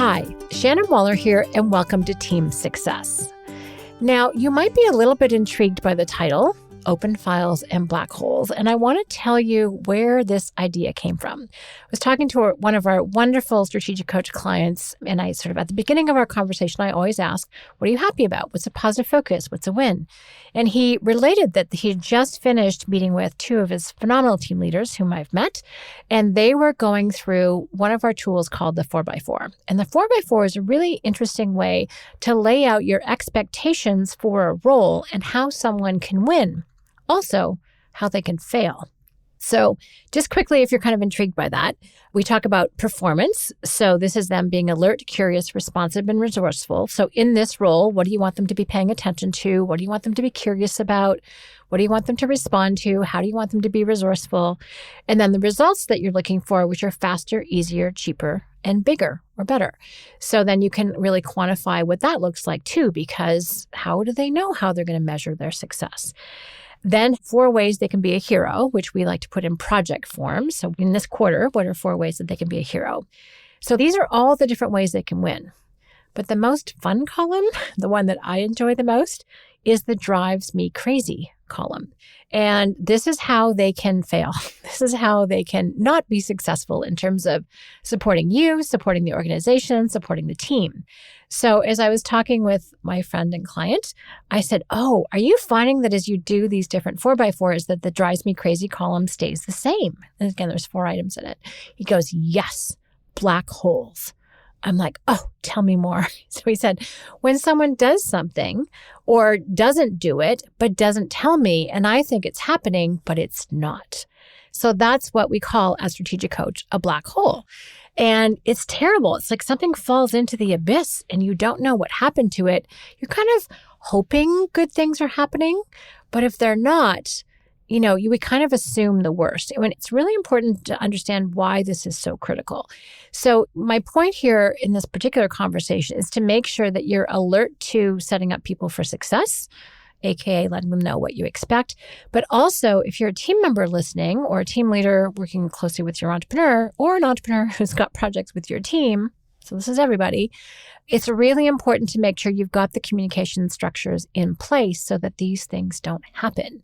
Hi, Shannon Waller here, and welcome to Team Success. Now, you might be a little bit intrigued by the title, Open Files and Black Holes, and I want to tell you where this idea came from. I was talking to one of our wonderful strategic coach clients, and I sort of, at the beginning of our conversation, I always ask, what are you happy about? What's a positive focus? What's a win? And he related that he had just finished meeting with two of his phenomenal team leaders whom I've met, and they were going through one of our tools called the 4x4. And the 4x4 is a really interesting way to lay out your expectations for a role and how someone can win. Also, how they can fail. So just quickly, if you're kind of intrigued by that, we talk about performance. So this is them being alert, curious, responsive, and resourceful. So in this role, what do you want them to be paying attention to? What do you want them to be curious about? What do you want them to respond to? How do you want them to be resourceful? And then the results that you're looking for, which are faster, easier, cheaper, and bigger or better. So then you can really quantify what that looks like too, because how do they know how they're going to measure their success? Then 4 ways they can be a hero, which we like to put in project form. So in this quarter, what are 4 ways that they can be a hero? So these are all the different ways they can win. But the most fun column, the one that I enjoy the most, is the drives me crazy column. And this is how they can fail. This is how they can not be successful in terms of supporting you, supporting the organization, supporting the team. So as I was talking with my friend and client, I said, oh, are you finding that as you do these different 4x4s that the drives me crazy column stays the same? And again, there's 4 items in it. He goes, yes, black holes. I'm like, oh, tell me more. So he said, when someone does something or doesn't do it, but doesn't tell me, and I think it's happening, but it's not. So that's what we call, as strategic coach, a black hole. And it's terrible. It's like something falls into the abyss and you don't know what happened to it. You're kind of hoping good things are happening, but if they're not, you would kind of assume the worst. And it's really important to understand why this is so critical. So my point here in this particular conversation is to make sure that you're alert to setting up people for success, aka letting them know what you expect. But also, if you're a team member listening or a team leader working closely with your entrepreneur or an entrepreneur who's got projects with your team, so this is everybody, it's really important to make sure you've got the communication structures in place so that these things don't happen.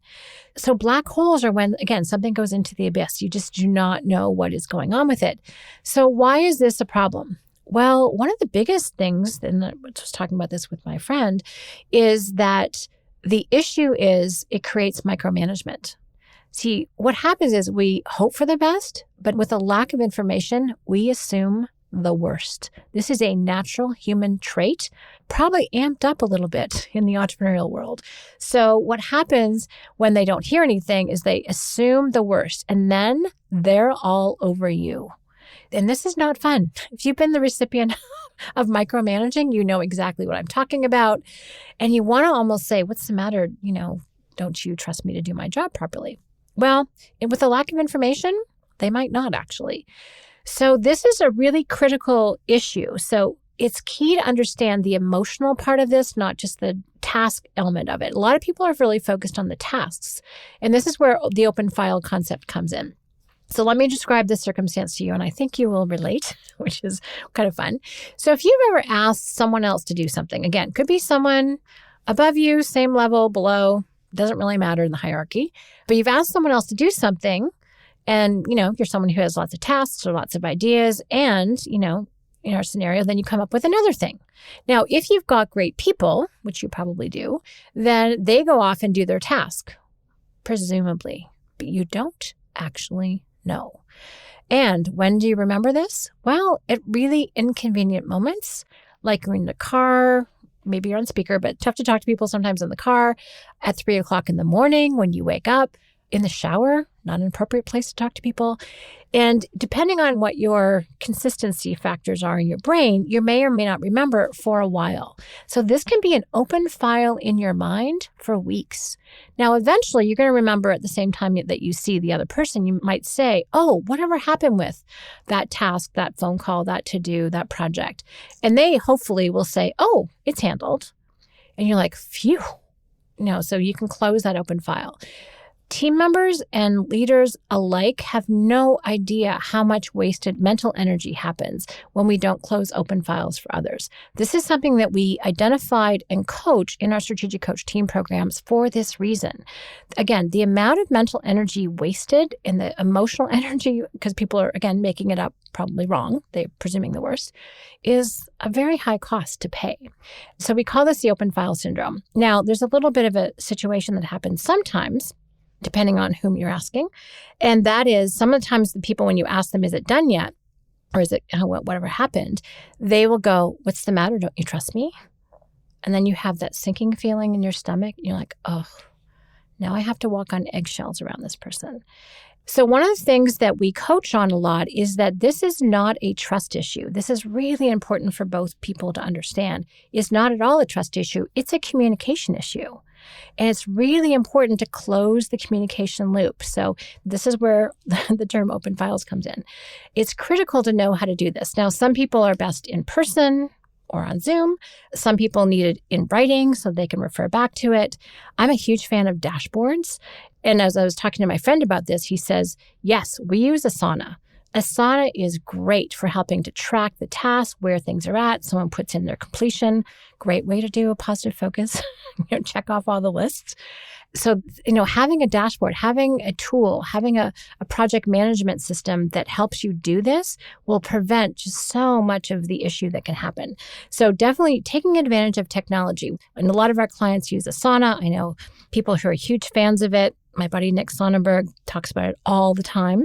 So black holes are when, again, something goes into the abyss. You just do not know what is going on with it. So why is this a problem? Well, one of the biggest things, and I was talking about this with my friend, is that the issue is it creates micromanagement. See, what happens is we hope for the best, but with a lack of information, we assume the worst. This is a natural human trait, probably amped up a little bit in the entrepreneurial world. So what happens when they don't hear anything is they assume the worst, and then they're all over you. And this is not fun. If you've been the recipient of micromanaging, you know exactly what I'm talking about. And you want to almost say, what's the matter? Don't you trust me to do my job properly? Well, with a lack of information, they might not actually. So this is a really critical issue. So it's key to understand the emotional part of this, not just the task element of it. A lot of people are really focused on the tasks. And this is where the open file concept comes in. So let me describe this circumstance to you, and I think you will relate, which is kind of fun. So if you've ever asked someone else to do something, again, could be someone above you, same level, below, doesn't really matter in the hierarchy, but you've asked someone else to do something, and, you're someone who has lots of tasks or lots of ideas, and, in our scenario, then you come up with another thing. Now, if you've got great people, which you probably do, then they go off and do their task, presumably, but you don't actually know. And when do you remember this? Well, at really inconvenient moments, like you're in the car, maybe you're on speaker, but tough to talk to people sometimes in the car, at 3:00 in the morning when you wake up, in the shower, not an appropriate place to talk to people. And depending on what your consistency factors are in your brain, you may or may not remember it for a while. So this can be an open file in your mind for weeks. Now, eventually, you're going to remember at the same time that you see the other person, you might say, oh, whatever happened with that task, that phone call, that to-do, that project? And they hopefully will say, oh, it's handled. And you're like, phew. So you can close that open file. Team members and leaders alike have no idea how much wasted mental energy happens when we don't close open files for others. This is something that we identified and coach in our Strategic Coach team programs for this reason. Again, the amount of mental energy wasted and the emotional energy, because people are, again, making it up probably wrong, they're presuming the worst, is a very high cost to pay. So we call this the open file syndrome. Now, there's a little bit of a situation that happens sometimes, depending on whom you're asking. And that is sometimes the people, when you ask them, is it done yet? Or is it whatever happened? They will go, what's the matter? Don't you trust me? And then you have that sinking feeling in your stomach. And you're like, oh, now I have to walk on eggshells around this person. So one of the things that we coach on a lot is that this is not a trust issue. This is really important for both people to understand. It's not at all a trust issue. It's a communication issue. And it's really important to close the communication loop. So this is where the term open files comes in. It's critical to know how to do this. Now, some people are best in person or on Zoom. Some people need it in writing so they can refer back to it. I'm a huge fan of dashboards. And as I was talking to my friend about this, he says, yes, we use Asana. Asana is great for helping to track the task, where things are at. Someone puts in their completion. Great way to do a positive focus, check off all the lists. So, having a dashboard, having a tool, having a project management system that helps you do this will prevent just so much of the issue that can happen. So definitely taking advantage of technology. And a lot of our clients use Asana. I know people who are huge fans of it. My buddy Nick Sonnenberg talks about it all the time.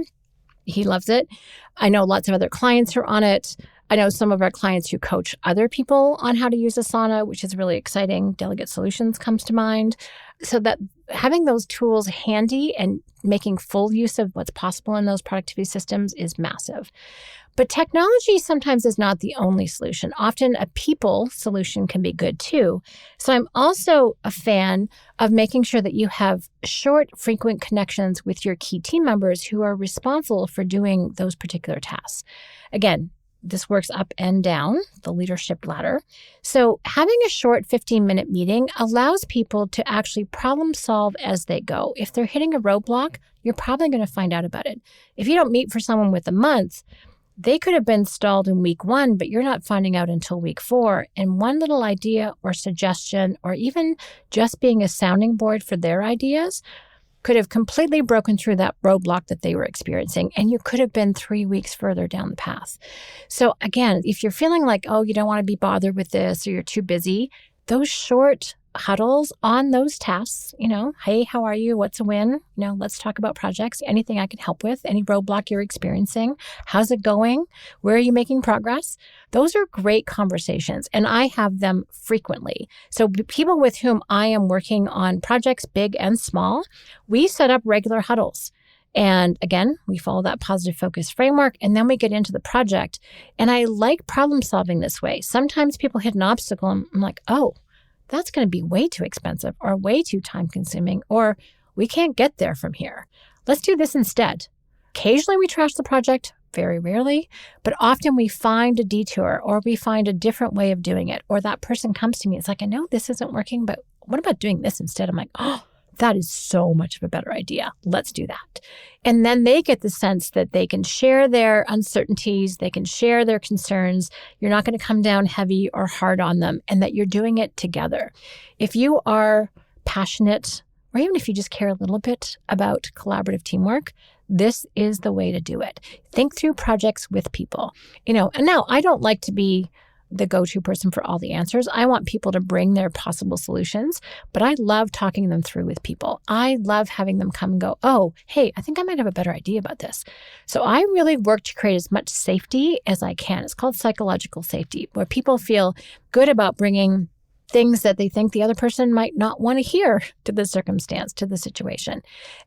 He loves it. I know lots of other clients who are on it. I know some of our clients who coach other people on how to use Asana, which is really exciting. Delegate Solutions comes to mind. So that having those tools handy and making full use of what's possible in those productivity systems is massive. But technology sometimes is not the only solution. Often a people solution can be good too. So I'm also a fan of making sure that you have short, frequent connections with your key team members who are responsible for doing those particular tasks. Again, this works up and down the leadership ladder. So having a short 15-minute meeting allows people to actually problem solve as they go. If they're hitting a roadblock, you're probably going to find out about it. If you don't meet for someone with a month, they could have been stalled in week 1, but you're not finding out until week 4. And one little idea or suggestion, or even just being a sounding board for their ideas, could have completely broken through that roadblock that they were experiencing, and you could have been 3 weeks further down the path. So again, if you're feeling like, oh, you don't want to be bothered with this, or you're too busy, those short huddles on those tasks, hey, how are you? What's a win? Let's talk about projects, anything I can help with, any roadblock you're experiencing. How's it going? Where are you making progress? Those are great conversations, and I have them frequently. So people with whom I am working on projects, big and small, we set up regular huddles. And again, we follow that positive focus framework, and then we get into the project. And I like problem solving this way. Sometimes people hit an obstacle, and I'm like, oh, that's going to be way too expensive or way too time consuming, or we can't get there from here. Let's do this instead. Occasionally we trash the project, very rarely, but often we find a detour or we find a different way of doing it. Or that person comes to me, it's like, I know this isn't working, but what about doing this instead? I'm like, oh, that is so much of a better idea. Let's do that. And then they get the sense that they can share their uncertainties, they can share their concerns. You're not going to come down heavy or hard on them, and that you're doing it together. If you are passionate, or even if you just care a little bit about collaborative teamwork, this is the way to do it. Think through projects with people. And now I don't like to be the go-to person for all the answers. I want people to bring their possible solutions, but I love talking them through with people. I love having them come and go, oh, hey, I think I might have a better idea about this. So I really work to create as much safety as I can. It's called psychological safety, where people feel good about bringing things that they think the other person might not want to hear to the circumstance, to the situation.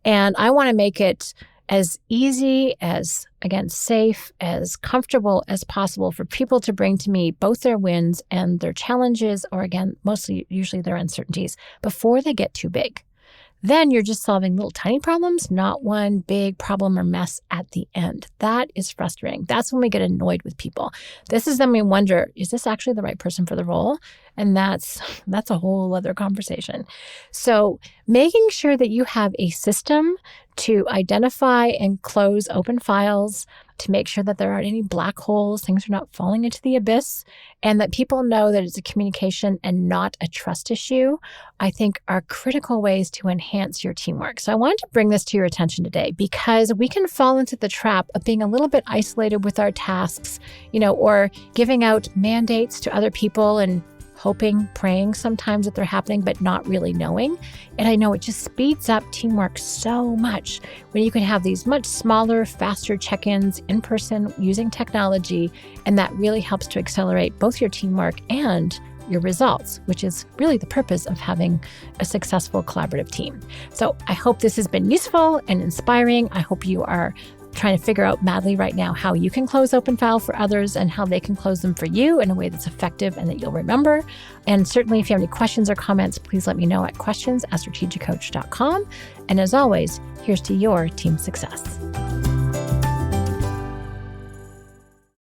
And I want to make it as easy, as, again, safe, as comfortable as possible for people to bring to me both their wins and their challenges, or again, usually their uncertainties, before they get too big. Then you're just solving little tiny problems, not one big problem or mess at the end. That is frustrating. That's when we get annoyed with people. This is when we wonder, is this actually the right person for the role? And that's a whole other conversation. So making sure that you have a system to identify and close open files, to make sure that there aren't any black holes, things are not falling into the abyss, and that people know that it's a communication and not a trust issue, I think are critical ways to enhance your teamwork. So I wanted to bring this to your attention today because we can fall into the trap of being a little bit isolated with our tasks, or giving out mandates to other people and hoping, praying sometimes that they're happening, but not really knowing. And I know it just speeds up teamwork so much when you can have these much smaller, faster check-ins in person using technology. And that really helps to accelerate both your teamwork and your results, which is really the purpose of having a successful collaborative team. So I hope this has been useful and inspiring. I hope you are trying to figure out madly right now how you can close open file for others and how they can close them for you in a way that's effective and that you'll remember. And certainly if you have any questions or comments, please let me know at questions@strategicoach.com. And as always, here's to your team success.